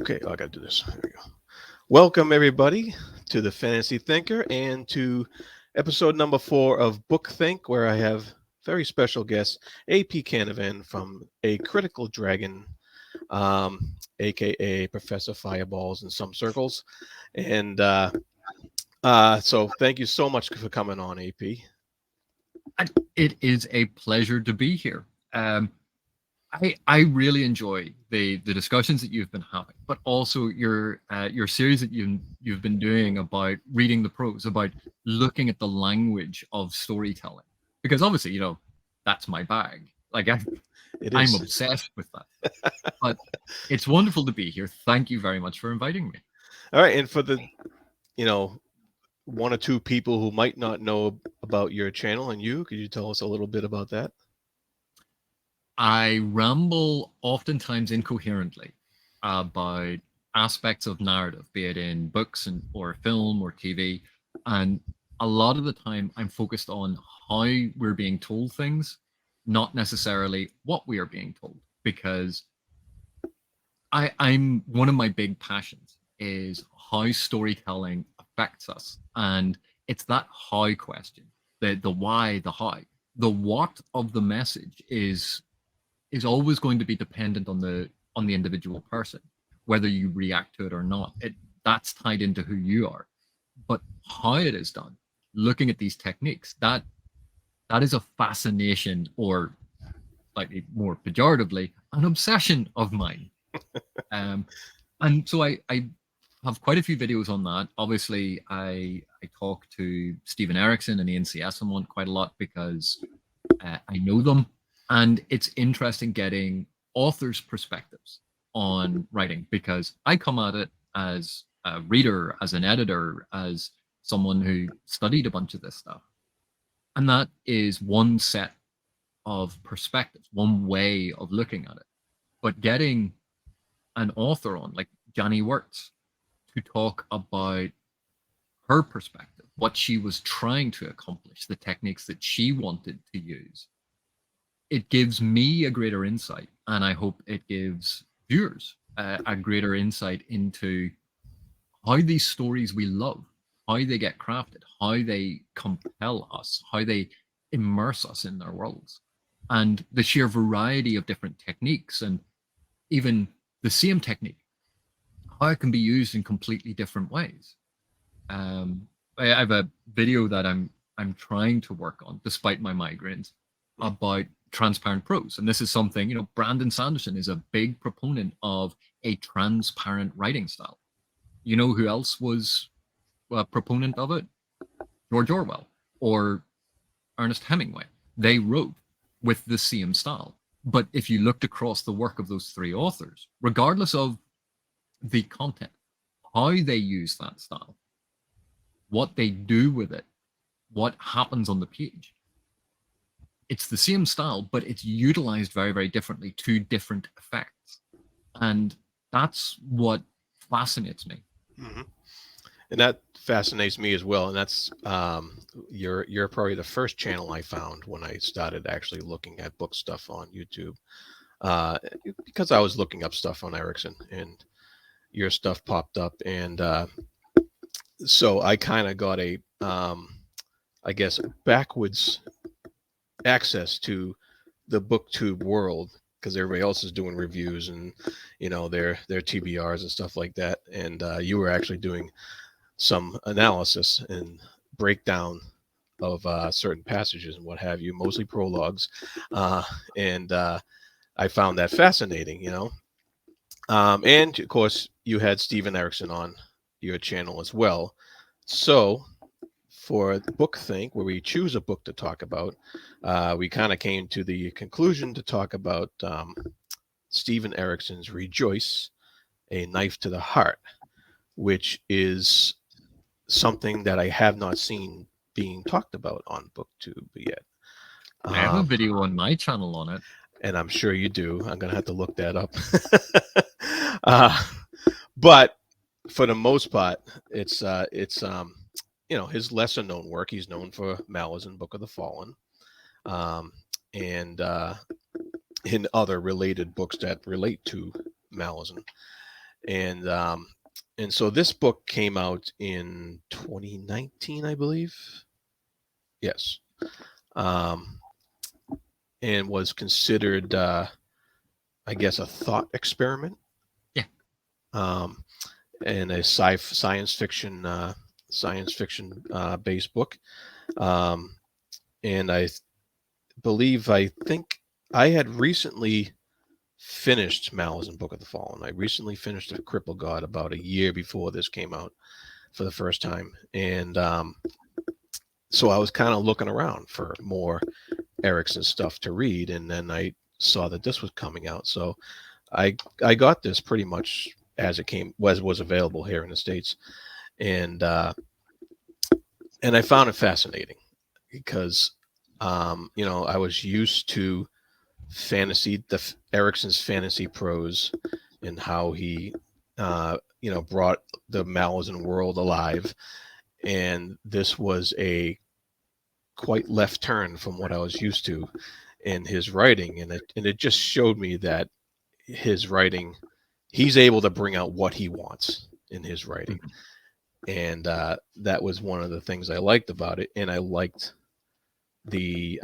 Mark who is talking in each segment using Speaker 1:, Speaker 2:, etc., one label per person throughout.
Speaker 1: Okay, I gotta do this. There we go. Welcome everybody to the Fantasy Thinker and to episode number 4 of Book Think, where I have very special guest A.P. Canavan from A Critical Dragon, aka Professor Fireballs in some circles. And so thank you so much for coming on, AP.
Speaker 2: It is a pleasure to be here. Um, I really enjoy the discussions that you've been having, but also your series that you've been doing about reading the prose, about looking at the language of storytelling, because obviously that's my bag. Like
Speaker 1: It
Speaker 2: I'm
Speaker 1: is.
Speaker 2: obsessed with that. But it's wonderful to be here. Thank you very much for inviting me.
Speaker 1: All right, and for the you know one or two people who might not know about your channel and you, could you tell us a little bit about that?
Speaker 2: I ramble oftentimes incoherently about aspects of narrative, be it in books or film or TV. And a lot of the time, I'm focused on how we're being told things, not necessarily what we are being told. Because I'm one of my big passions is how storytelling affects us. And it's that how question, the why, the how. The what of the message is always going to be dependent on the individual person, whether you react to it or not. That's tied into who you are. But how it is done, looking at these techniques, that is a fascination, or slightly more pejoratively, an obsession of mine. Um, and so I have quite a few videos on that. Obviously, I talk to Steven Erikson and Ian CS on quite a lot because I know them, and it's interesting getting authors' perspectives on writing because I come at it as a reader, as an editor, as someone who studied a bunch of this stuff, and that is one set of perspectives, one way of looking at it. But getting an author on, like Johnny Wirtz, to talk about her perspective, what she was trying to accomplish, the techniques that she wanted to use, it gives me a greater insight, and I hope it gives viewers a greater insight into how these stories we love, how they get crafted, how they compel us, how they immerse us in their worlds, and the sheer variety of different techniques, and even the same technique, how it can be used in completely different ways. I have a video that I'm trying to work on, despite my migraines, about transparent prose, and this is something Brandon Sanderson is a big proponent of a transparent writing style. You know who else was a proponent of it? George Orwell or Ernest Hemingway. They wrote with the same style. But if you looked across the work of those three authors, regardless of the content, how they use that style, what they do with it, what happens on the page, it's the same style, but it's utilized very, very differently to different effects. And that's what fascinates me.
Speaker 1: Mm-hmm. And that fascinates me as well. And that's you're probably the first channel I found when I started actually looking at book stuff on YouTube, uh, because I was looking up stuff on Erickson, and your stuff popped up, and so I kind of got a, I guess, backwards access to the booktube world because everybody else is doing reviews and their TBRs and stuff like that, and you were actually doing some analysis and breakdown of certain passages and what have you, mostly prologues, uh, and I found that fascinating, and of course you had Steven Erikson on your channel as well. So for Book Think, where we choose a book to talk about, we kind of came to the conclusion to talk about Steven Erikson's Rejoice, A Knife to the Heart, which is something that I have not seen being talked about on BookTube yet.
Speaker 2: I have a
Speaker 1: Um,
Speaker 2: video on my channel on it.
Speaker 1: and I'm sure you do. I'm going to have to look that up. uh, but for the most part, it's his lesser known work. He's known for Malazan, Book of the Fallen, um, and in other related books that relate to Malazan. And so this book came out in 2019, I believe. Yes. Um, and was considered, I guess, a thought experiment.
Speaker 2: Yeah.
Speaker 1: And a science fiction based book. And I think I had recently finished Malazan Book of the Fallen. I recently finished The Cripple God about a year before this came out for the first time. And so I was kind of looking around for more Erikson stuff to read, and then I saw that this was coming out. So I got this pretty much as it was available here in the States. And I found it fascinating because I was used to Erikson's fantasy prose and how he brought the Malazan world alive, and this was a quite left turn from what I was used to in his writing, and it just showed me that his writing, he's able to bring out what he wants in his writing. And that was one of the things I liked about it, and I liked the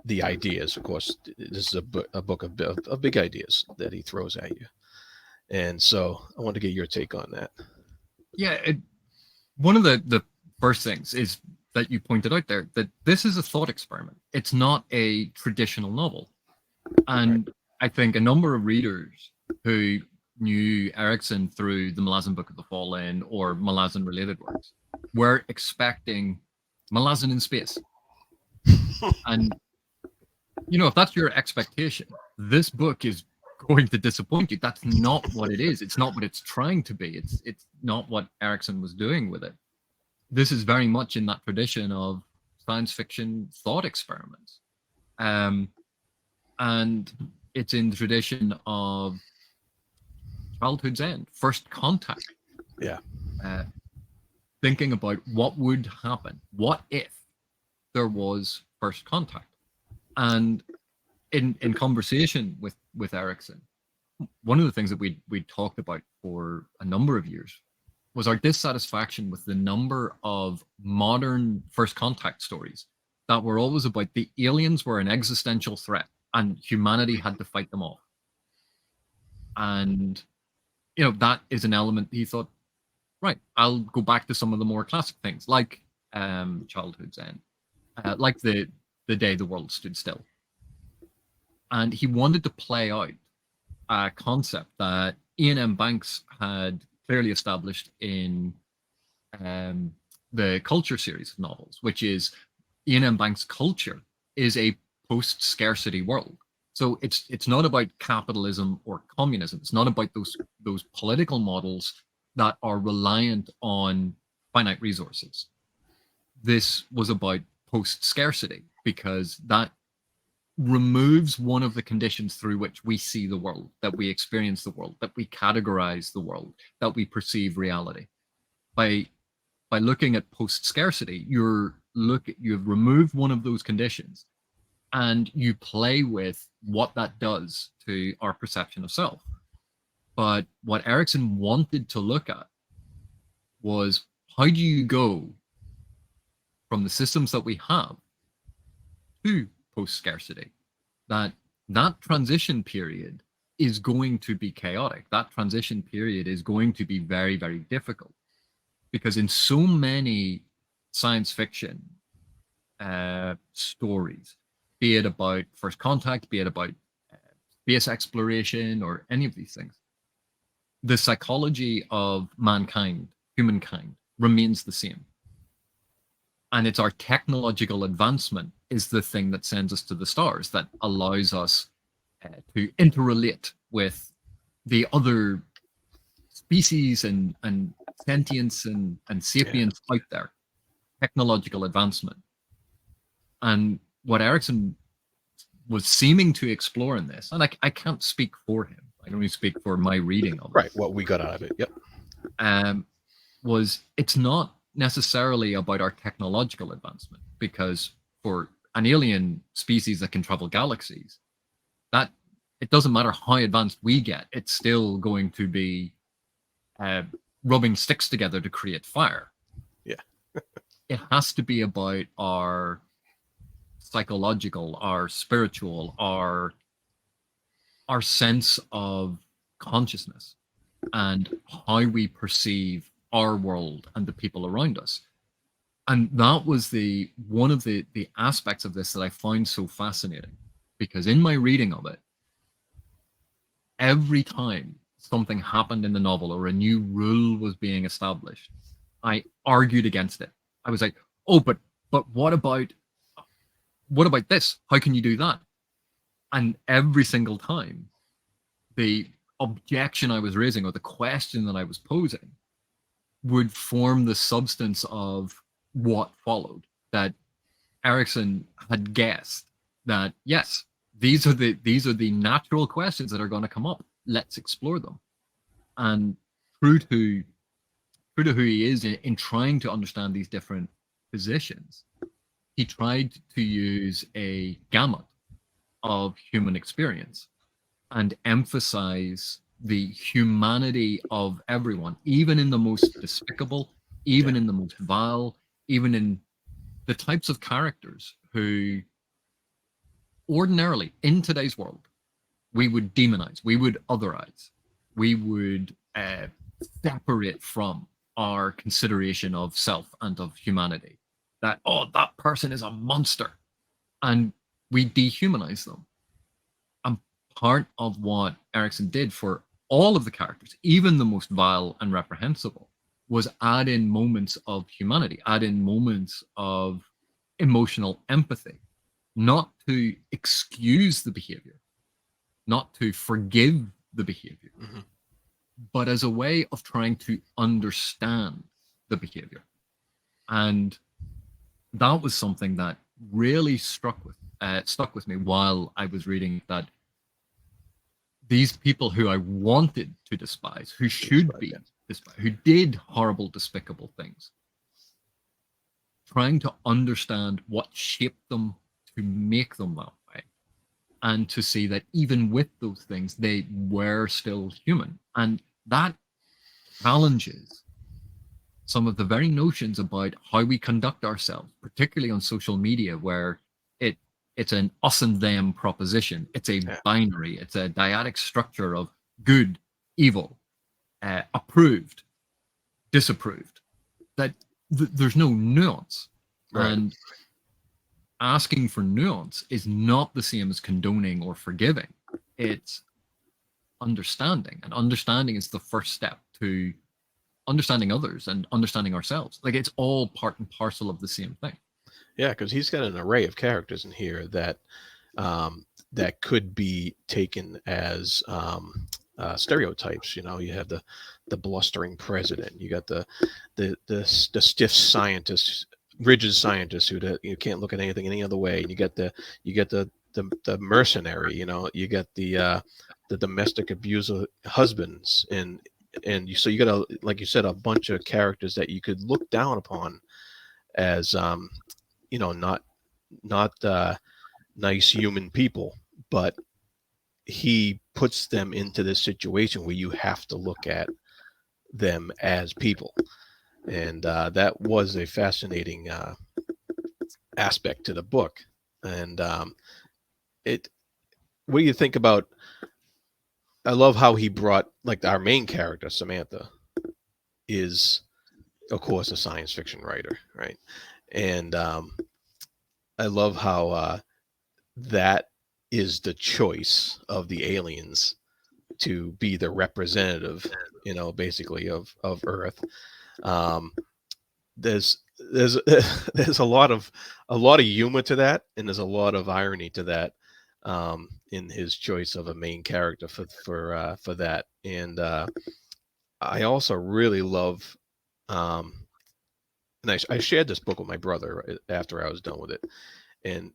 Speaker 1: ideas. Of course, this is a book of big ideas that he throws at you, and so I want to get your take on that.
Speaker 2: Yeah, one of the first things is that you pointed out there, that this is a thought experiment. It's not a traditional novel, and I think a number of readers who knew Erikson through the Malazan Book of the Fallen or Malazan related works were expecting Malazan in space. And if that's your expectation, this book is going to disappoint you. That's not what it is. It's not what it's trying to be. It's not what Erikson was doing with it. This is very much in that tradition of science fiction thought experiments. And it's in the tradition of childhood's end, first contact.
Speaker 1: Yeah.
Speaker 2: Thinking about what would happen. What if there was first contact? And in conversation with Erikson, one of the things that we talked about for a number of years was our dissatisfaction with the number of modern first contact stories that were always about the aliens were an existential threat and humanity had to fight them off. And that is an element he thought, right, I'll go back to some of the more classic things like childhood's end, like the day the world stood still. And he wanted to play out a concept that Ian M. Banks had clearly established in the Culture series of novels, which is Ian M. Banks' Culture is a post-scarcity world. So it's not about capitalism or communism. It's not about those political models that are reliant on finite resources. This was about post-scarcity because that removes one of the conditions through which we see the world, that we experience the world, that we categorize the world, that we perceive reality. By looking at post-scarcity, you've removed one of those conditions and you play with what that does to our perception of self. But what Erikson wanted to look at was, how do you go from the systems that we have to post-scarcity? That transition period is going to be chaotic. That transition period is going to be very, very difficult, because in so many science fiction stories, be it about first contact, be it about space exploration or any of these things, the psychology of humankind remains the same. And it's our technological advancement is the thing that sends us to the stars, that allows us to interrelate with the other species and sentience and sapience out there. Technological advancement. And what Erikson was seeming to explore in this, and I can't speak for him, I can only speak for my reading of it.
Speaker 1: Right, what we got out of it, yep.
Speaker 2: Was it's not necessarily about our technological advancement, because for an alien species that can travel galaxies, that it doesn't matter how advanced we get, it's still going to be rubbing sticks together to create fire.
Speaker 1: Yeah.
Speaker 2: It has to be about our psychological, our spiritual, our sense of consciousness and how we perceive our world and the people around us. And that was the one of the aspects of this that I find so fascinating, because in my reading of it, every time something happened in the novel or a new rule was being established, I argued against it. I was like, oh, but what about this? How can you do that? And every single time, the objection I was raising or the question that I was posing would form the substance of what followed. That Erikson had guessed that yes, these are the natural questions that are going to come up. Let's explore them. And true to who he is in trying to understand these different positions, he tried to use a gamut of human experience and emphasize the humanity of everyone, even in the most despicable, even in the most vile, even in the types of characters who ordinarily in today's world we would demonize, we would otherize, we would separate from our consideration of self and of humanity. That, oh, that person is a monster, and we dehumanize them. And part of what Erikson did for all of the characters, even the most vile and reprehensible, was add in moments of humanity, add in moments of emotional empathy, not to excuse the behavior, not to forgive the behavior, but as a way of trying to understand the behavior. And that was something that really stuck with me while I was reading, that these people who I wanted to despise, who should be despised, who did horrible, despicable things, trying to understand what shaped them to make them that way, and to see that even with those things, they were still human. And that challenges some of the very notions about how we conduct ourselves, particularly on social media, where it's an us and them proposition. It's a binary. It's a dyadic structure of good, evil, approved, disapproved. That there's no nuance. Right. And asking for nuance is not the same as condoning or forgiving. It's understanding, and understanding is the first step to understanding others and understanding ourselves. Like, it's all part and parcel of the same thing.
Speaker 1: Yeah, because he's got an array of characters in here that that could be taken as stereotypes. You know, you have the blustering president. You got the stiff scientist, rigid scientist who you can't look at anything any other way. And you get the mercenary. You know, you get the domestic abuser husbands, so you got like you said, a bunch of characters that you could look down upon as you know, not nice human people, but he puts them into this situation where you have to look at them as people. And that was a fascinating aspect to the book. And what do you think about, I love how he brought, like, our main character, Samantha, is, of course, a science fiction writer, right? And I love how that is the choice of the aliens to be the representative, you know, basically of Earth. There's there's a lot of humor to that, and there's a lot of irony to that in his choice of a main character for that. And I also really love. And I shared this book with my brother after I was done with it, and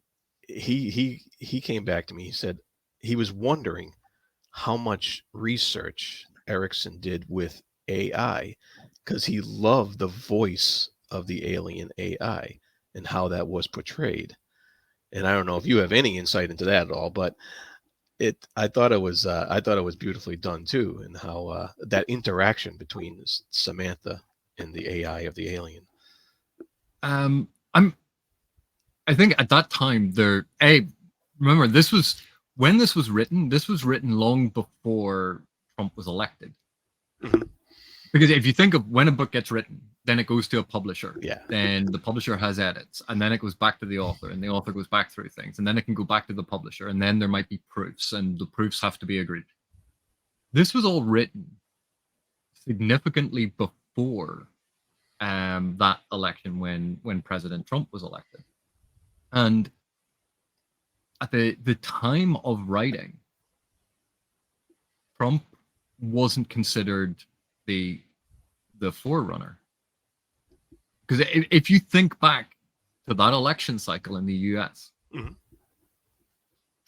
Speaker 1: he came back to me. He said he was wondering how much research Erikson did with AI, because he loved the voice of the alien AI and how that was portrayed. And I don't know if you have any insight into that at all, but I thought it was beautifully done too, and how that interaction between Samantha and the AI of the alien.
Speaker 2: Um, I'm. I think at that time there. Hey, remember this was when this was written. This was written long before Trump was elected.
Speaker 1: Mhm.
Speaker 2: Because if you think of when a book gets written, then it goes to a publisher.
Speaker 1: Yeah.
Speaker 2: Then the publisher has edits, and then it goes back to the author, and the author goes back through things, and then it can go back to the publisher, and then there might be proofs, and the proofs have to be agreed. This was all written significantly before that election when President Trump was elected, and at the time of writing, Trump wasn't considered the forerunner. Because if you think back to that election cycle in the US,
Speaker 1: Mhm.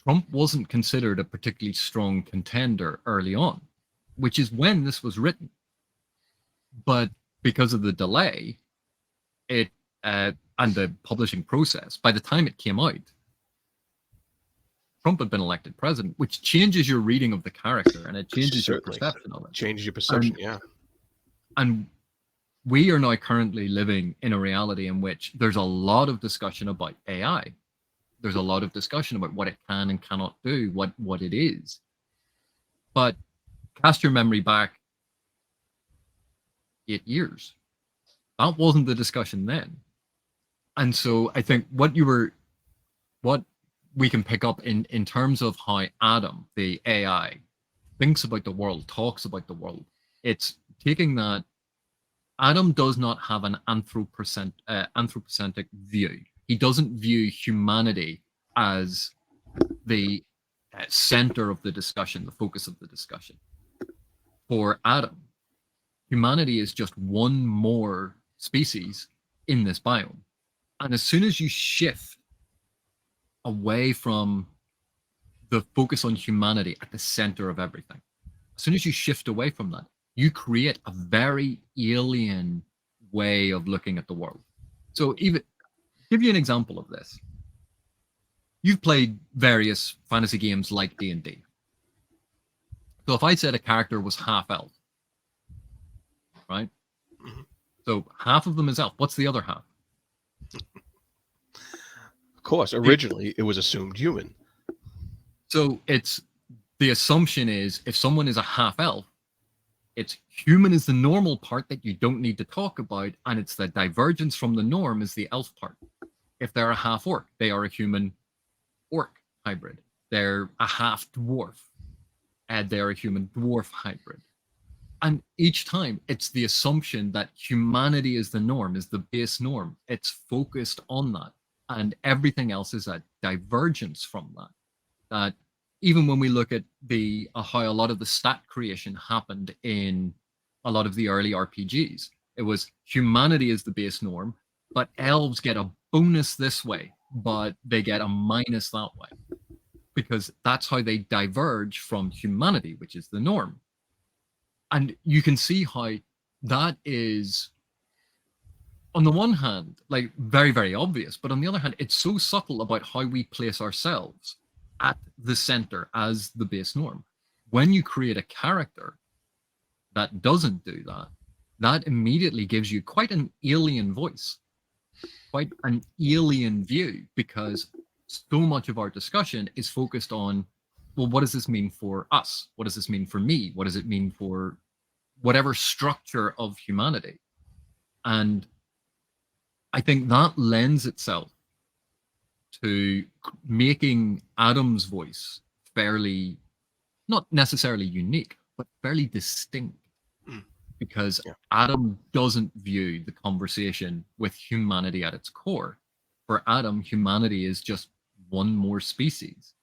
Speaker 2: Trump wasn't considered a particularly strong contender early on, which is when this was written. But because of the delay, it and the publishing process, by the time it came out, Trump had been elected president, which changes your reading of the character and it changes your
Speaker 1: Certainly
Speaker 2: perception of it.
Speaker 1: changes your perception.
Speaker 2: And,
Speaker 1: Yeah.
Speaker 2: and we are now currently living in a reality in which there's a lot of discussion about AI. There's a lot of discussion about what it can and cannot do, what it is. But cast your memory back 8 years. That wasn't the discussion then. And so I think what we can pick up in terms of how Adam, the AI, thinks about the world, talks about the world, it's taking that Adam does not have an anthropocentric view. He doesn't view humanity as the center of the discussion, the focus of the discussion. For Adam, humanity is just one more species in this biome. And as soon as you shift away from the focus on humanity at the center of everything, as soon as you shift away from that, you create a very alien way of looking at the world. So even give you an example of this. You've played various fantasy games like D&D. So if I said a character was half elf, right?
Speaker 1: Mm-hmm.
Speaker 2: So half of them is elf. What's the other half?
Speaker 1: Of course, originally it was assumed human.
Speaker 2: So it's the assumption is if someone is a half elf, it's human is the normal part that you don't need to talk about, and it's the divergence from the norm is the elf part. If they're a half orc, they are a human orc hybrid. They're a half dwarf, and they're a human dwarf hybrid. And each time it's the assumption that humanity is the norm, is the base norm. It's focused on that. And everything else is a divergence from that. That even when we look at the how a lot of the stat creation happened in a lot of the early RPGs, it was humanity is the base norm, but elves get a bonus this way, but they get a minus that way. Because that's how they diverge from humanity, which is the norm. And you can see how that is, on the one hand, like very, very obvious, but on the other hand, it's so subtle about how we place ourselves at the center as the base norm. When you create a character that doesn't do that, that immediately gives you quite an alien voice, quite an alien view, because so much of our discussion is focused on, well, what does this mean for us? What does this mean for me? What does it mean for whatever structure of humanity? And I think that lends itself to making Adam's voice fairly, not necessarily unique, but fairly distinct. Because
Speaker 1: Yeah.
Speaker 2: Adam doesn't view the conversation with humanity at its core. For Adam, humanity is just one more species.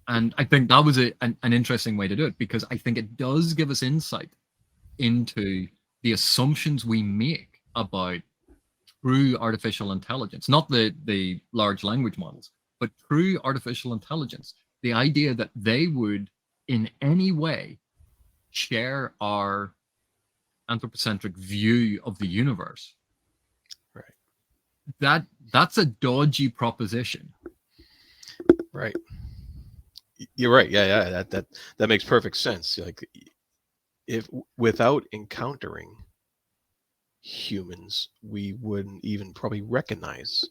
Speaker 2: And I think that was an interesting way to do it, because I think it does give us insight into the assumptions we make about true artificial intelligence, not the large language models, but true artificial intelligence. The idea that they would in any way share our anthropocentric view of the universe.
Speaker 1: Right.
Speaker 2: That's a dodgy proposition.
Speaker 1: Right. You're right. Yeah. That makes perfect sense. Like, if without encountering humans, we wouldn't even probably recognize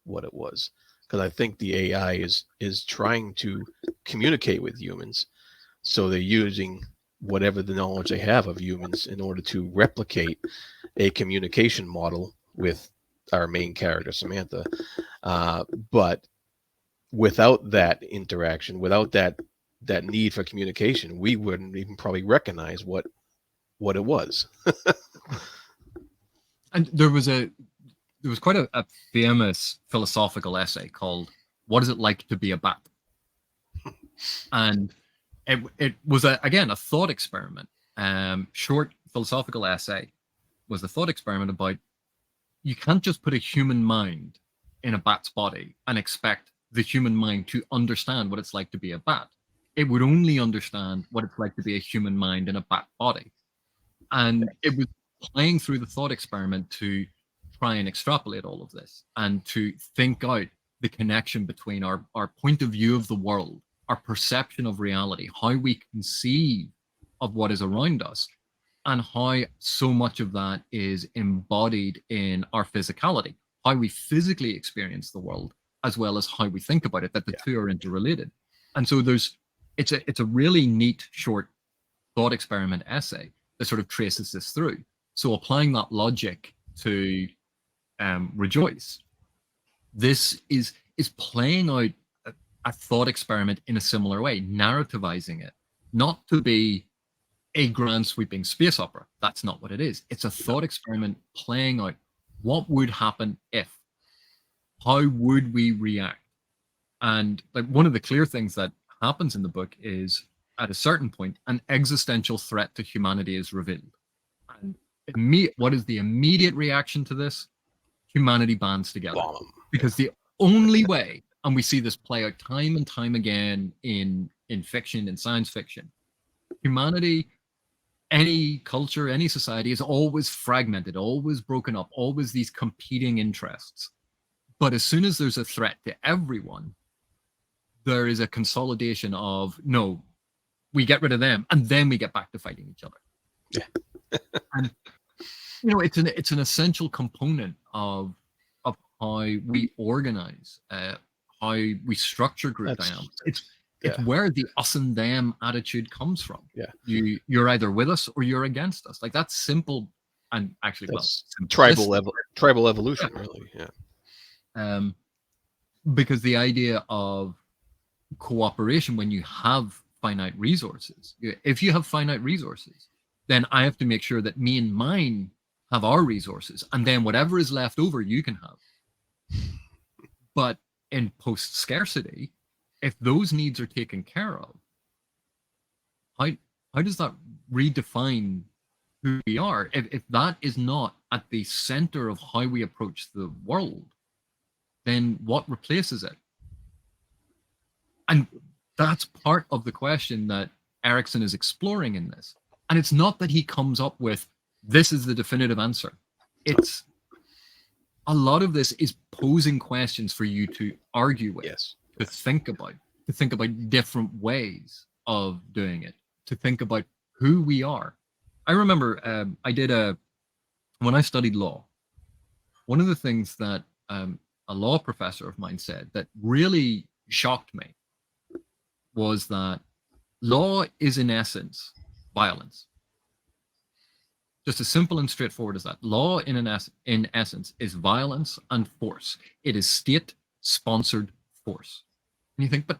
Speaker 1: what it was. Because I think the AI is trying to communicate with humans, so they're using whatever the knowledge they have of humans in order to replicate a communication model with our main character Samantha. But without that interaction, without that need for communication, we wouldn't even probably recognize what it was.
Speaker 2: And there was quite a famous philosophical essay called "What Is It Like to Be a Bat?" And it was again a thought experiment. Short philosophical essay was a thought experiment about you can't just put a human mind in a bat's body and expect the human mind to understand what it's like to be a bat. It would only understand what it's like to be a human mind in a bat body. And it was playing through the thought experiment to try and extrapolate all of this and to think out the connection between our point of view of the world, our perception of reality, how we conceive of what is around us, and how so much of that is embodied in our physicality, how we physically experience the world, as well as how we think about it, that the two are interrelated. And so it's a really neat short thought experiment essay that sort of traces this through. So applying that logic to Rejoice, this is playing out a thought experiment in a similar way, narrativizing it, not to be a grand sweeping space opera. That's not what it is. It's a thought experiment playing out what would happen if, how would we react? And like one of the clear things that happens in the book is at a certain point, an existential threat to humanity is revealed. And what is the immediate reaction to this? Humanity bands together. Because the only way, and we see this play out time and time again in fiction, in science fiction, humanity, any culture, any society is always fragmented, always broken up, always these competing interests. But as soon as there's a threat to everyone, there is a consolidation of, no, we get rid of them, and then we get back to fighting each other.
Speaker 1: Yeah.
Speaker 2: And it's an essential component of how we organize, how we structure group dynamics. It's where the us and them attitude comes from.
Speaker 1: Yeah,
Speaker 2: you're either with us or you're against us. Like that's simple, and actually,
Speaker 1: tribal evolution, yeah. Really, yeah.
Speaker 2: Because the idea of cooperation when you have finite resources, if you have finite resources, then I have to make sure that me and mine have our resources, and then whatever is left over, you can have. But in post scarcity, if those needs are taken care of, how does that redefine who we are? If that is not at the center of how we approach the world, then what replaces it? And that's part of the question that Erikson is exploring in this. And it's not that he comes up with, this is the definitive answer. It's a lot of this is posing questions for you to argue with, to think about different ways of doing it, to think about who we are. I remember when I studied law, one of the things that a law professor of mine said that really shocked me was that law is in essence violence. Just as simple and straightforward as that. Law in essence is violence and force. It is state-sponsored force. And you think, but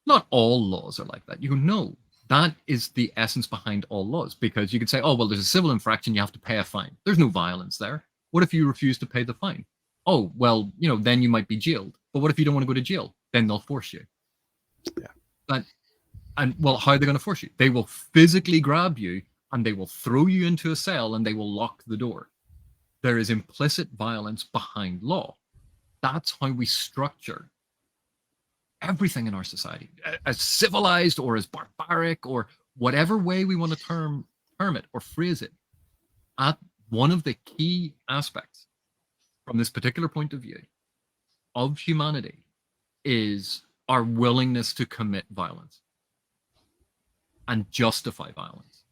Speaker 2: not all laws are like that. You go, no, that is the essence behind all laws. Because you could say, oh, well, there's a civil infraction, you have to pay a fine. There's no violence there. What if you refuse to pay the fine? Oh, well, then you might be jailed. But what if you don't want to go to jail? Then they'll force you. Yeah. And well, how are they going to force you? They will physically grab you and they will throw you into a cell and they will lock the door. There is implicit violence behind law. That's how we structure everything in our society, as civilized or as barbaric or whatever way we want to term it or phrase it. One of the key aspects from this particular point of view of humanity is our willingness to commit violence and justify violence.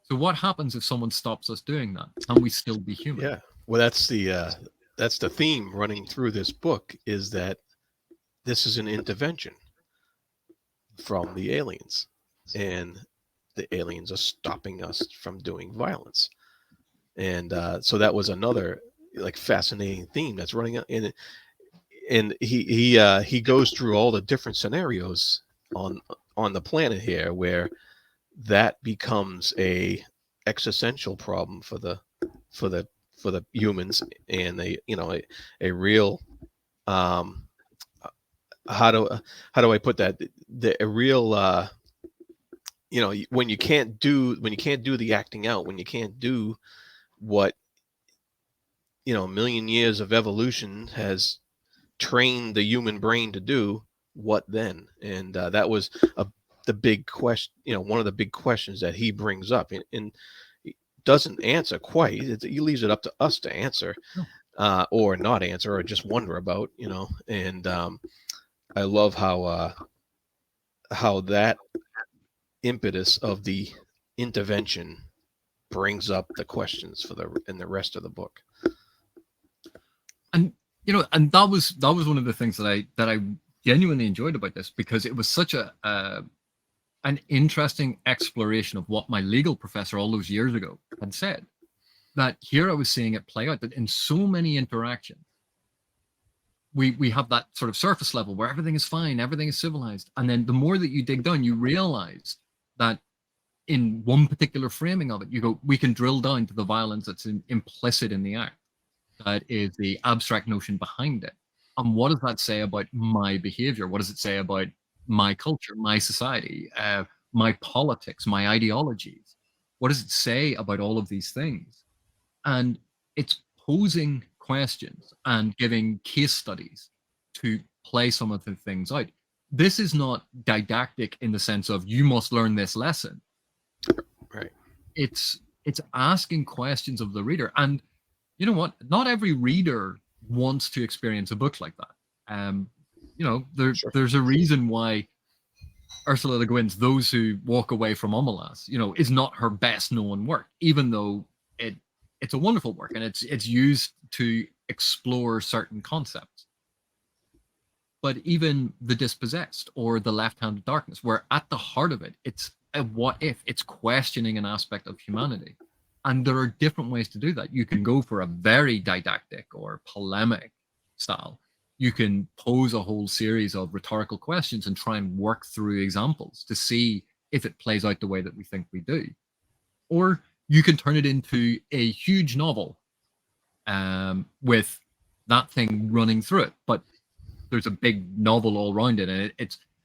Speaker 2: So what happens if someone stops us doing that? Can we still be human?
Speaker 1: Yeah. Well, that's the theme running through this book, is that this is an intervention from the aliens, and the aliens are stopping us from doing violence. And so that was another like fascinating theme that's running out. And he goes through all the different scenarios on on the planet here where that becomes a existential problem for the humans, and a real um how do I put that, a real when you can't do the acting out, when you can't do what a million years of evolution has trained the human brain to do, what then? And that was the big question, one of the big questions that he brings up, and he doesn't answer quite. He leaves it up to us to answer,
Speaker 2: No.
Speaker 1: or not answer, or just wonder about, and I love how that impetus of the intervention brings up the questions for the rest of the book.
Speaker 2: And and that was one of the things that I genuinely enjoyed about this, because it was such an interesting exploration of what my legal professor all those years ago had said. That here I was seeing it play out, that in so many interactions, we have that sort of surface level where everything is fine, everything is civilized, and then the more that you dig down, you realize that in one particular framing of it, you go, we can drill down to the violence that's implicit in the act. That is the abstract notion behind it. And what does that say about my behavior? What does it say about my culture, my society, my politics, my ideologies? What does it say about all of these things? And it's posing questions and giving case studies to play some of the things out. This is not didactic in the sense of you must learn this lesson.
Speaker 1: Right.
Speaker 2: It's asking questions of the reader. And you know what? Not every reader wants to experience a book like that.
Speaker 1: Sure.
Speaker 2: There's a reason why Ursula Le Guin's Those Who Walk Away from Omelas, is not her best known work, even though it's a wonderful work and it's used to explore certain concepts. But even The Dispossessed or The Left-Handed Darkness, where at the heart of it, it's a what if, it's questioning an aspect of humanity. And there are different ways to do that. You can go for a very didactic or polemic style. You can pose a whole series of rhetorical questions and try and work through examples to see if it plays out the way that we think we do. Or you can turn it into a huge novel with that thing running through it. But there's a big novel all around it, and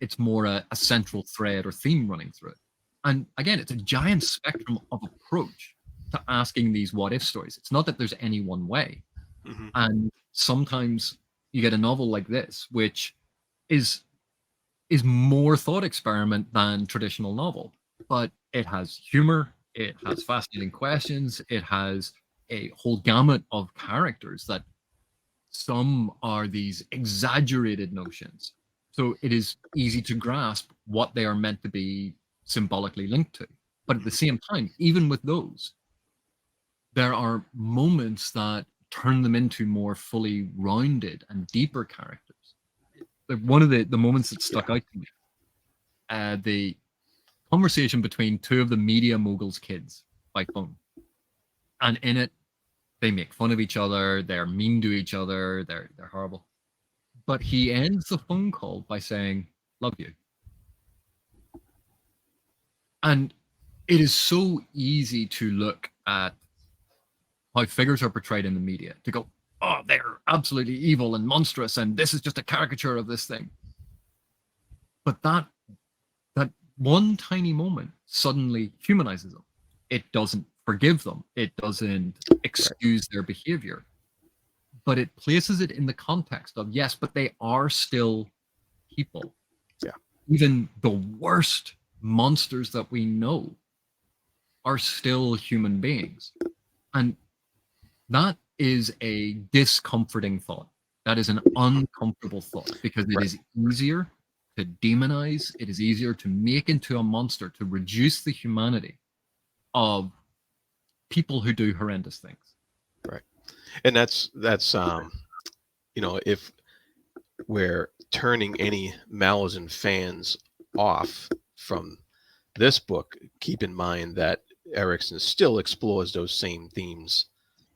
Speaker 2: it's more a central thread or theme running through it. And again, it's a giant spectrum of approach to asking these what if stories. It's not that there's any one way.
Speaker 1: Mm-hmm.
Speaker 2: And sometimes you get a novel like this, which is more thought experiment than traditional novel, but it has humor, it has fascinating questions, it has a whole gamut of characters that some are these exaggerated notions. So it is easy to grasp what they are meant to be symbolically linked to. But at the same time, even with those, there are moments that turn them into more fully rounded and deeper characters. Like one of the moments that stuck out to me, the conversation between two of the media moguls' kids by phone. And in it, they make fun of each other, they're mean to each other, they're horrible. But he ends the phone call by saying, "Love you." And it is so easy to look at how figures are portrayed in the media to go, "Oh, they're absolutely evil and monstrous, and this is just a caricature of this thing." But that one tiny moment suddenly humanizes them. It doesn't forgive them. It doesn't excuse their behavior. But it places it in the context of, yes, but they are still people.
Speaker 1: Yeah.
Speaker 2: Even the worst monsters that we know are still human beings. And that is a discomforting thought. That is an uncomfortable thought because it is easier to demonize. It is easier to make into a monster, to reduce the humanity of people who do horrendous things.
Speaker 1: Right. And that's if we're turning any Malazan fans off from this book, keep in mind that Erikson still explores those same themes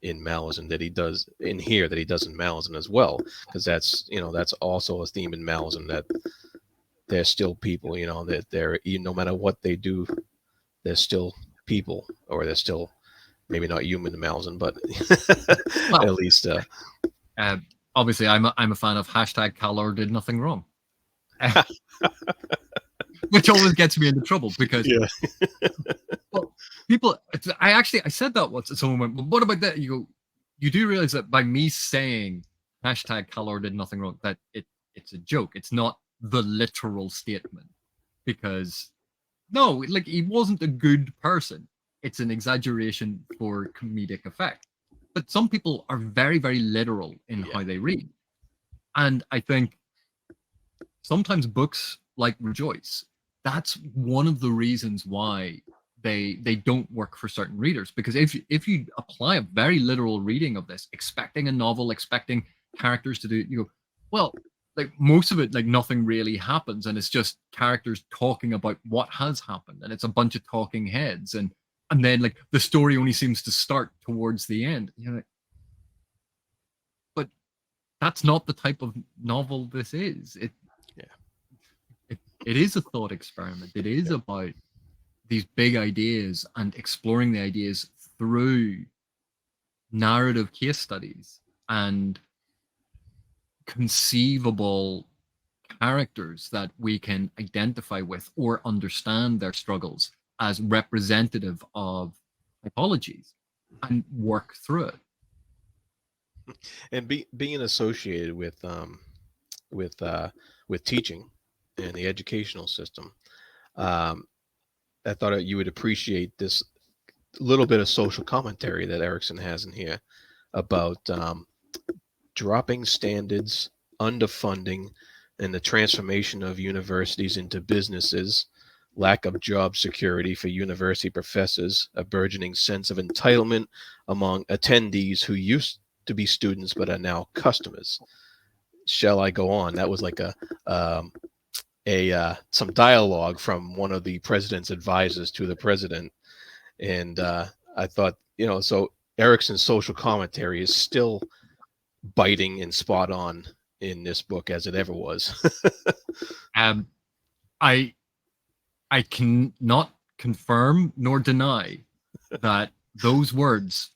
Speaker 1: in Malazan that he does in here, that he does in Malazan as well, because that's also a theme in Malazan, that they're still people, that they're, no matter what they do, they're still people, or they're still maybe not human in Malazan, but
Speaker 2: well,
Speaker 1: at least
Speaker 2: obviously I'm a fan of hashtag Calor did nothing wrong. Which always gets me into trouble because well, people, I said that once and someone went, well, what about that? You go, you do realize that by me saying hashtag Calor did nothing wrong, that it's a joke. It's not the literal statement, because no, like, he wasn't a good person. It's an exaggeration for comedic effect. But some people are very, very literal in how they read. And I think sometimes books like Rejoice, that's one of the reasons why they don't work for certain readers. Because if you apply a very literal reading of this, expecting a novel, expecting characters to do, you go, well, like, most of it, like, nothing really happens, and it's just characters talking about what has happened, and it's a bunch of talking heads, and then, like, the story only seems to start towards the end. But that's not the type of novel this is. It is a thought experiment. It is about these big ideas and exploring the ideas through narrative case studies and conceivable characters that we can identify with or understand their struggles as representative of typologies and work through it.
Speaker 1: And being associated with teaching and the educational system, I thought you would appreciate this little bit of social commentary that Erikson has in here about dropping standards, underfunding, and the transformation of universities into businesses, lack of job security for university professors, a burgeoning sense of entitlement among attendees who used to be students but are now customers. Shall I go on? That was like some dialogue from one of the president's advisors to the president, and I thought, so Erikson's social commentary is still biting and spot on in this book as it ever was.
Speaker 2: I can not confirm nor deny that those words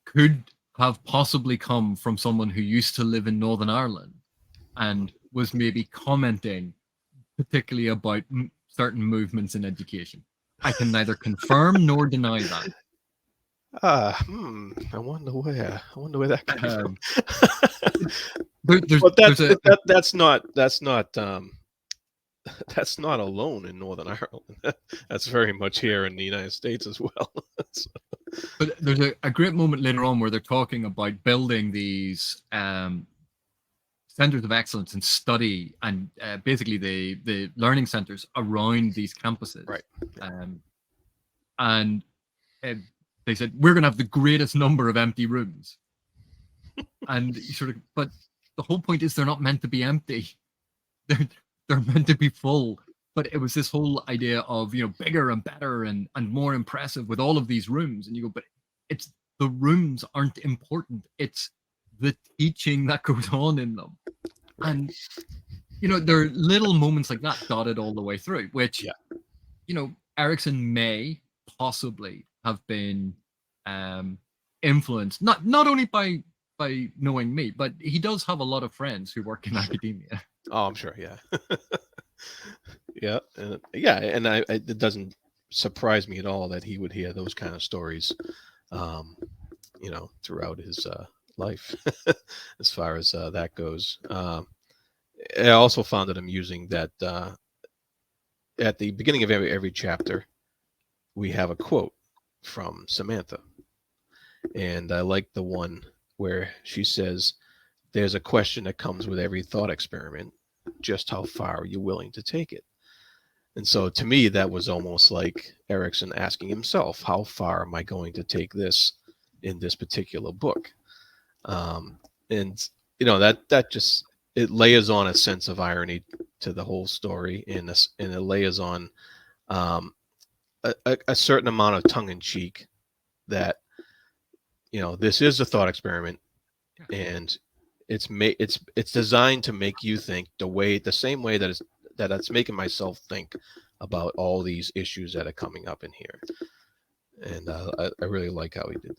Speaker 2: could have possibly come from someone who used to live in Northern Ireland and was maybe commenting particularly about certain movements in education. I can neither confirm nor deny that.
Speaker 1: I wonder where that came from.
Speaker 2: But
Speaker 1: that's not alone in Northern Ireland. That's very much here in the United States as well.
Speaker 2: But there's a great moment later on where they're talking about building these centers of excellence in study and basically the learning centers around these campuses.
Speaker 1: Right.
Speaker 2: And they said, we're going to have the greatest number of empty rooms. And but the whole point is they're not meant to be empty. They're meant to be full. But it was this whole idea of, bigger and better and more impressive with all of these rooms. And you go, but it's the rooms aren't important. It's the teaching that goes on in them. And, there are little moments like that dotted all the way through, which, Erikson may possibly have been influenced, not only by knowing me, but he does have a lot of friends who work in academia.
Speaker 1: Oh, I'm sure. Yeah. And it doesn't surprise me at all that he would hear those kind of stories, throughout his life, as far as that goes. I also found it amusing that at the beginning of every chapter, we have a quote from Samantha, and I like the one where she says, there's a question that comes with every thought experiment: just how far are you willing to take it? And so to me, that was almost like Erikson asking himself, how far am I going to take this in this particular book? And that just, it layers on a sense of irony to the whole story, and it layers on um, a certain amount of tongue in cheek that this is a thought experiment, and it's designed to make you think the same way that it's making myself think about all these issues that are coming up in here. And I really like how he did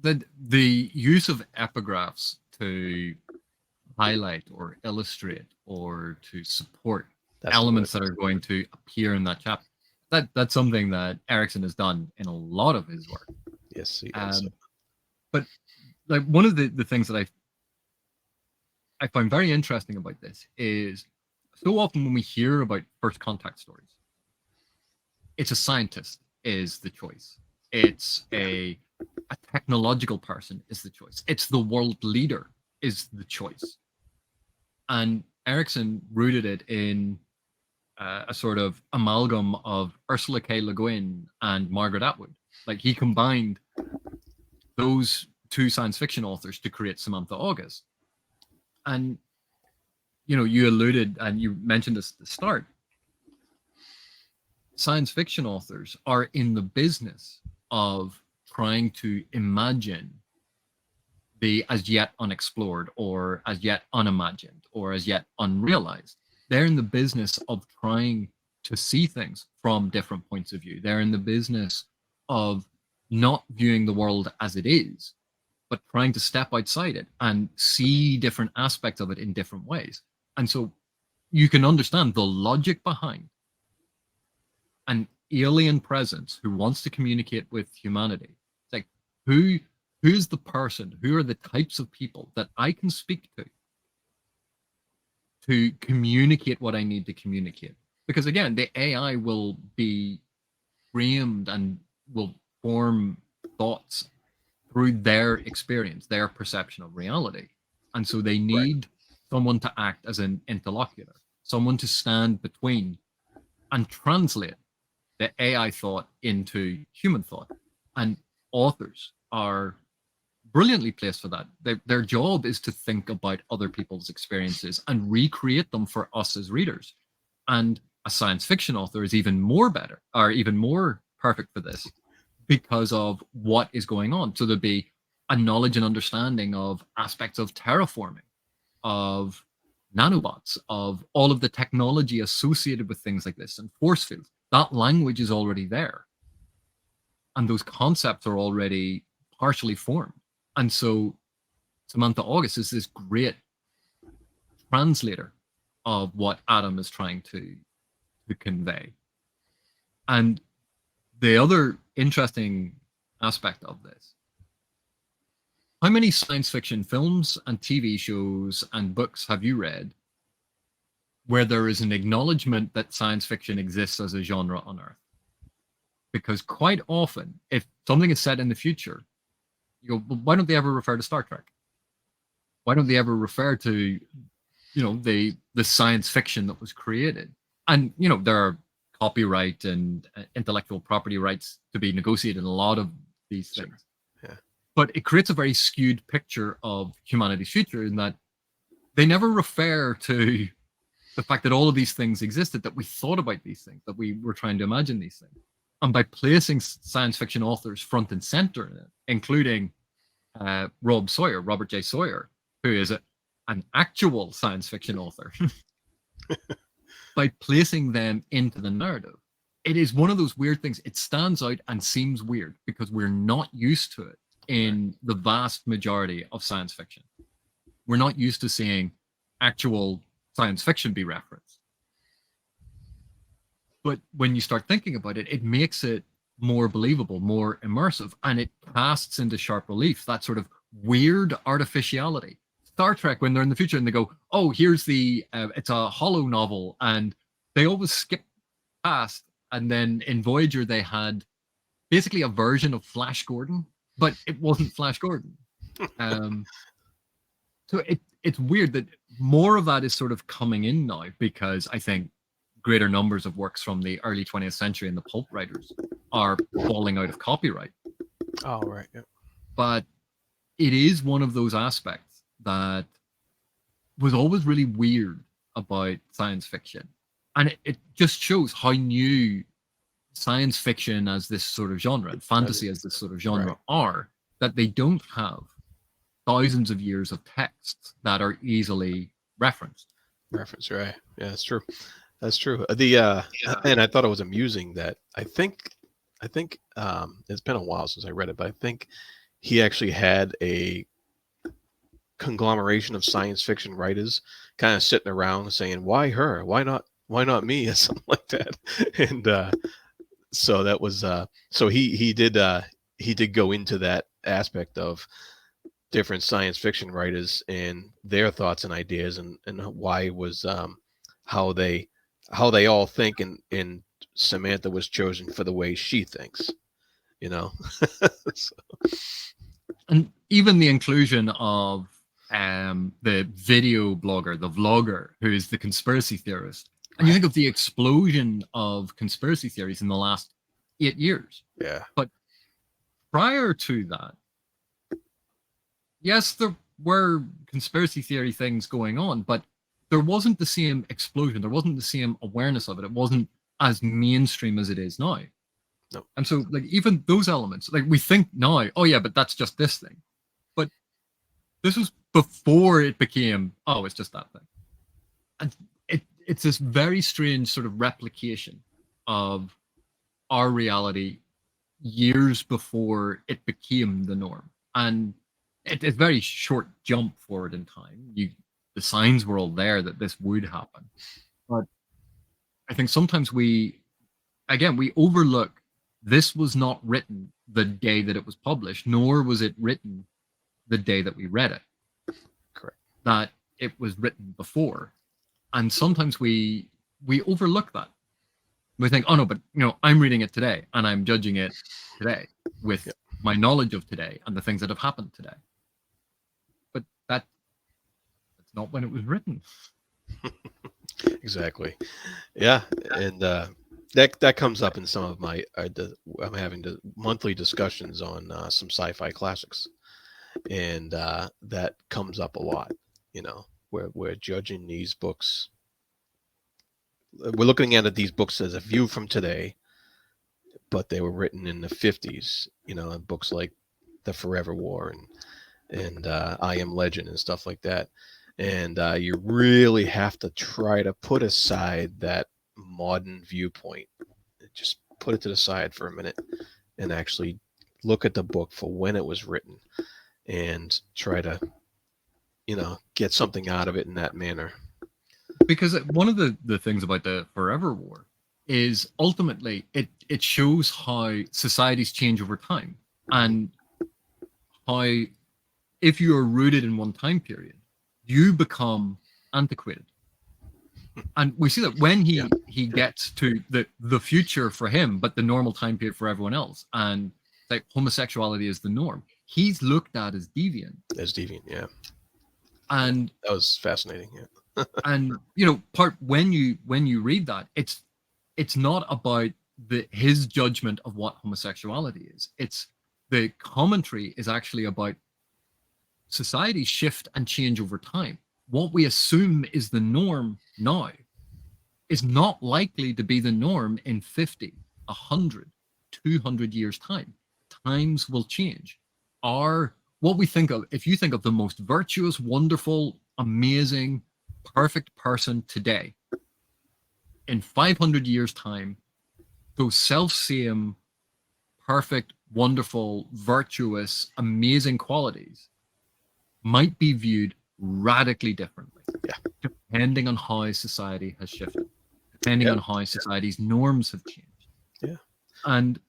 Speaker 1: that.
Speaker 2: The use of epigraphs to highlight or illustrate or to support elements that are going to appear in that chapter. That's something that Erikson has done in a lot of his work.
Speaker 1: Yes, he does.
Speaker 2: But like one of the things that I find very interesting about this is so often when we hear about first contact stories, it's a scientist is the choice. It's a technological person is the choice. It's the world leader is the choice. And Erikson rooted it in a sort of amalgam of Ursula K. Le Guin and Margaret Atwood. Like he combined those two science fiction authors to create Samantha August. And you alluded and you mentioned this at the start. Science fiction authors are in the business of trying to imagine the as yet unexplored or as yet unimagined or as yet unrealized. They're in the business of trying to see things from different points of view. They're in the business of not viewing the world as it is, but trying to step outside it and see different aspects of it in different ways. And so you can understand the logic behind an alien presence who wants to communicate with humanity. It's like, who's the person, who are the types of people that I can speak to communicate what I need to communicate? Because again, the AI will be framed and will form thoughts through their experience, their perception of reality. And so they need someone to act as an interlocutor, someone to stand between and translate the AI thought into human thought. And authors are brilliantly placed for that. Their job is to think about other people's experiences and recreate them for us as readers. And a science fiction author is even more better, or even more perfect for this, because of what is going on. So there'd be a knowledge and understanding of aspects of terraforming, of nanobots, of all of the technology associated with things like this, and force fields. That language is already there. And those concepts are already partially formed. And so Samantha August is this great translator of what Adam is trying to convey. And the other interesting aspect of this, how many science fiction films and TV shows and books have you read where there is an acknowledgement that science fiction exists as a genre on Earth? Because quite often, if something is set in the future, you go, well, why don't they ever refer to Star Trek? Why don't they ever refer to, the science fiction that was created? And, there are copyright and intellectual property rights to be negotiated in a lot of these things.
Speaker 1: Sure. Yeah.
Speaker 2: But it creates a very skewed picture of humanity's future in that they never refer to the fact that all of these things existed, that we thought about these things, that we were trying to imagine these things. And by placing science fiction authors front and center in it, including Robert J. Sawyer, who is an actual science fiction author, by placing them into the narrative, it is one of those weird things. It stands out and seems weird because we're not used to it in the vast majority of science fiction. We're not used to seeing actual science fiction be referenced. But when you start thinking about it, it makes it more believable, more immersive, and it casts into sharp relief that sort of weird artificiality. Star Trek, when they're in the future and they go, oh, here's it's a hollow novel, and they always skip past, and then in Voyager they had basically a version of Flash Gordon, but it wasn't Flash Gordon. So it's weird that more of that is sort of coming in now, because I think greater numbers of works from the early 20th century and the pulp writers are falling out of copyright.
Speaker 1: Oh, right. Yeah.
Speaker 2: But it is one of those aspects that was always really weird about science fiction. And it just shows how new science fiction as this sort of genre and fantasy as this sort of genre
Speaker 1: Right.
Speaker 2: are, that they don't have thousands of years of texts that are easily referenced.
Speaker 1: Reference, right? Yeah, that's true. That's true. And I thought it was amusing that I think it's been a while since I read it, but I think he actually had a conglomeration of science fiction writers kind of sitting around saying, "Why her? Why not me?" or something like that. And so that was so he did go into that aspect of different science fiction writers and their thoughts and ideas, and why it was how they how they all think, and Samantha was chosen for the way she thinks, you know. So,
Speaker 2: And even the inclusion of the video blogger, the vlogger, who is the conspiracy theorist. And you
Speaker 1: right.
Speaker 2: think of the explosion of conspiracy theories in the last 8 years.
Speaker 1: Yeah.
Speaker 2: But prior to that, yes, there were conspiracy theory things going on, but there wasn't the same explosion. There wasn't the same awareness of it. It wasn't as mainstream as it is now.
Speaker 1: No.
Speaker 2: And so, like, even those elements, like, we think now, oh yeah, but that's just this thing. But this was before it became, oh, it's just that thing. And it's this very strange sort of replication of our reality years before it became the norm. And it's a very short jump forward in time. The signs were all there that this would happen. But I think sometimes we overlook this was not written the day that it was published, nor was it written the day that we read it.
Speaker 1: Correct.
Speaker 2: That it was written before. And sometimes we overlook that. We think, oh no, but I'm reading it today and I'm judging it today with
Speaker 1: Yep.
Speaker 2: my knowledge of today and the things that have happened today. But that's not when it was written.
Speaker 1: Exactly. Yeah, and that comes up in some of my I'm having monthly discussions on some sci-fi classics, and that comes up a lot. Where we're judging these books. We're looking at these books as a view from today, but they were written in the 50s. Books like The Forever War and I Am Legend and stuff like that. And you really have to try to put aside that modern viewpoint. Just put it to the side for a minute and actually look at the book for when it was written and try to, get something out of it in that manner.
Speaker 2: Because one of the things about the Forever War is ultimately it shows how societies change over time, and how if you are rooted in one time period, you become antiquated. And we see that when he gets to the future for him, but the normal time period for everyone else, and like homosexuality is the norm, he's looked at as deviant.
Speaker 1: As deviant, yeah.
Speaker 2: And
Speaker 1: that was fascinating. Yeah.
Speaker 2: and when you read that, it's not about his judgment of what homosexuality is. It's the commentary is actually about societies shift and change over time. What we assume is the norm now is not likely to be the norm in 50, 100, 200 years' time. Times will change. What we think of, if you think of the most virtuous, wonderful, amazing, perfect person today, in 500 years' time, those self-same, perfect, wonderful, virtuous, amazing qualities might be viewed radically differently.
Speaker 1: Yeah.
Speaker 2: Depending on how society has shifted, depending on how society's norms have changed.
Speaker 1: Yeah.
Speaker 2: And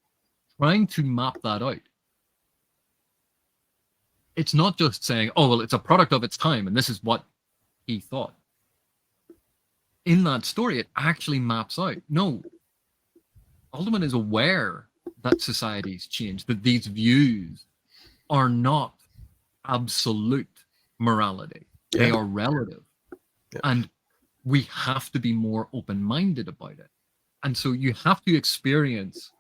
Speaker 2: trying to map that out, it's not just saying, oh, well, it's a product of its time and this is what he thought. In that story, it actually maps out. No, Alderman is aware that society's changed, that these views are not absolute morality. They
Speaker 1: Yeah.
Speaker 2: are relative.
Speaker 1: Yeah.
Speaker 2: And we have to be more open-minded about it. And so you have to experience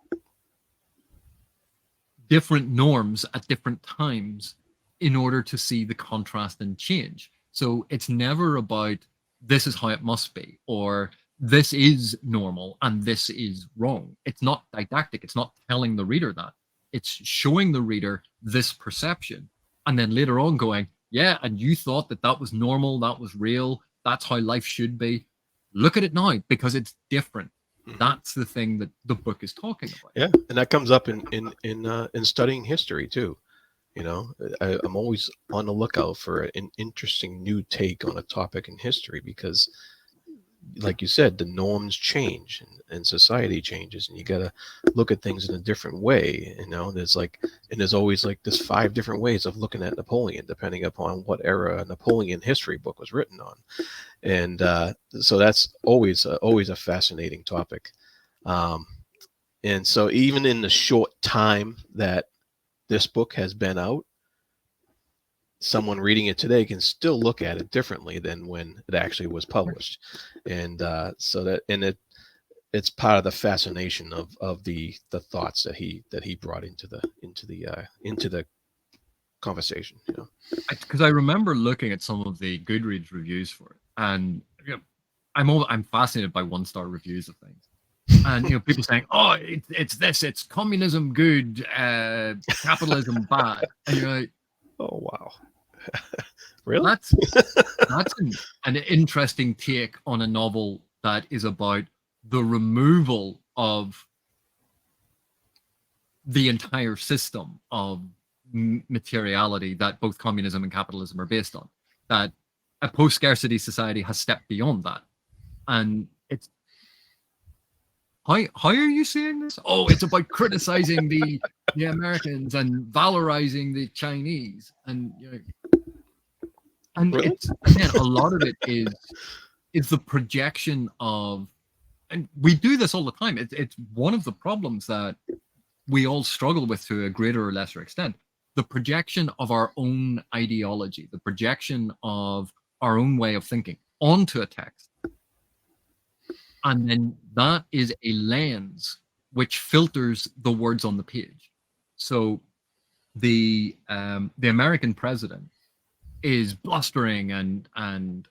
Speaker 2: different norms at different times in order to see the contrast and change. So it's never about this is how it must be, or this is normal and this is wrong. It's not didactic. It's not telling the reader that. It's showing the reader this perception. And then later on going, yeah, and you thought that that was normal, that was real, that's how life should be. Look at it now because it's different.
Speaker 1: Mhm.
Speaker 2: That's the thing that the book is talking about.
Speaker 1: Yeah, and that comes up in studying history too. You know, I'm always on the lookout for an interesting new take on a topic in history because, like you said, the norms change and society changes, and you got to look at things in a different way. You know, there's always like this 5 different ways of looking at Napoleon, depending upon what era a Napoleon history book was written on, and so that's always a fascinating topic. Um, and so, even in the short time that this book has been out, someone reading it today can still look at it differently than when it actually was published, and so that and it's part of the fascination of the thoughts that he brought into the conversation. You know,
Speaker 2: Because I remember looking at some of the Goodreads reviews for it, and I'm fascinated by 1-star reviews of things, and people saying, "Oh, it's communism good, capitalism bad," and you're like,
Speaker 1: oh wow, really?
Speaker 2: that's an interesting take on a novel that is about the removal of the entire system of materiality that both communism and capitalism are based on. That a post-scarcity society has stepped beyond that, and it's how are you seeing this? Oh, it's about criticizing the Americans and valorizing the Chinese, and and
Speaker 1: Really?
Speaker 2: it's again a lot of it is the projection of, and we do this all the time. It's one of the problems that we all struggle with to a greater or lesser extent. The projection of our own ideology, the projection of our own way of thinking onto a text. And then that is a lens which filters the words on the page. So the American president is blustering and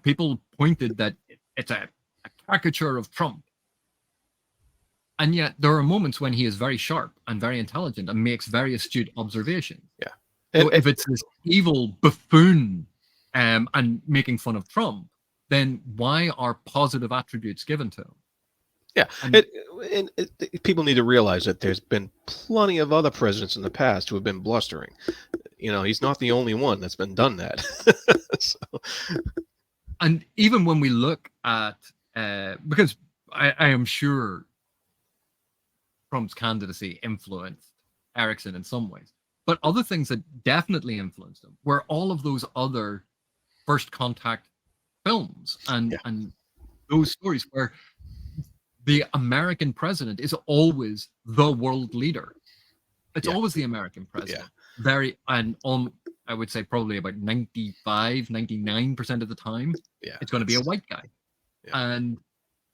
Speaker 2: people pointed that it's a caricature of Trump. And yet there are moments when he is very sharp and very intelligent and makes very astute observations.
Speaker 1: Yeah.
Speaker 2: So if it's this evil buffoon and making fun of Trump, then why are positive attributes given to him?
Speaker 1: Yeah,
Speaker 2: And
Speaker 1: people need to realize that there's been plenty of other presidents in the past who have been blustering. You know, he's not the only one that's been done that. So,
Speaker 2: and even when we look at, because I am sure Trump's candidacy influenced Erikson in some ways, but other things that definitely influenced him were all of those other first contact films and those stories where the American president is always the world leader. It's always the American president. Very, and I would say probably about 95, 99% of the time, it's going to be a white guy. And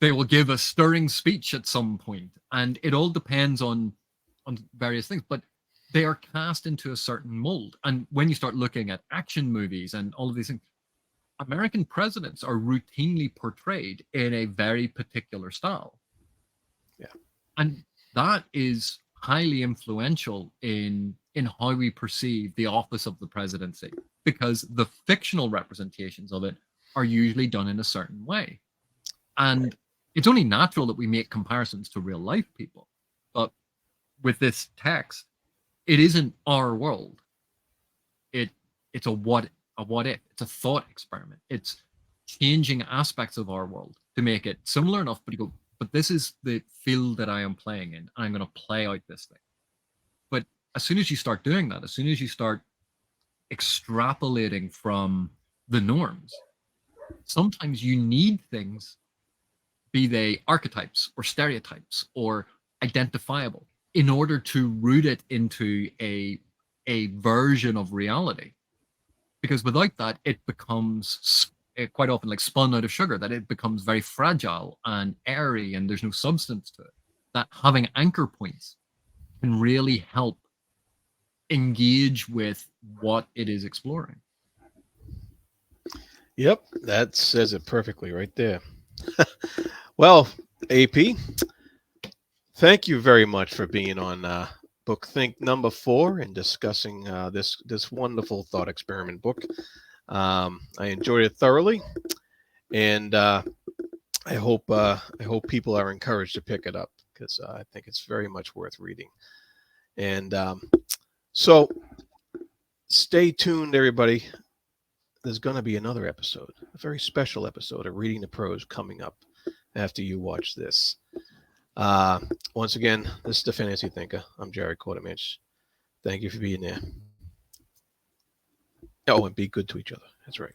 Speaker 2: they will give a stirring speech at some point, and it all depends on various things, but they are cast into a certain mold. And when you start looking at action movies and all of these things, American presidents are routinely portrayed in a very particular style.
Speaker 1: Yeah.
Speaker 2: And that is highly influential in how we perceive the office of the presidency, because the fictional representations of it are usually done in a certain way. And it's only natural that we make comparisons to real life people. But with this text, it isn't our world. It's a what if. It's a thought experiment. It's changing aspects of our world to make it similar enough, but you go, but this is the field that I am playing in, and I'm going to play out this thing. But as soon as you start doing that, as soon as you start extrapolating from the norms, sometimes you need things, be they archetypes or stereotypes or identifiable, in order to root it into a version of reality. because without that, it becomes quite often like spun out of sugar, that it becomes very fragile and airy and there's no substance to it. That having anchor points can really help engage with what it is exploring.
Speaker 1: Yep, that says it perfectly right there. Well, AP, thank you very much for being on Book Think number 4 and discussing this wonderful thought experiment book. I enjoyed it thoroughly, and I hope people are encouraged to pick it up because I think it's very much worth reading. And so, stay tuned, everybody. There's going to be another episode, a very special episode of Reading the Prose coming up after you watch this. Once again, this is the Fantasy Thinker. I'm Jared Quartermatch. Thank you for being there. Oh, and be good to each other. That's right.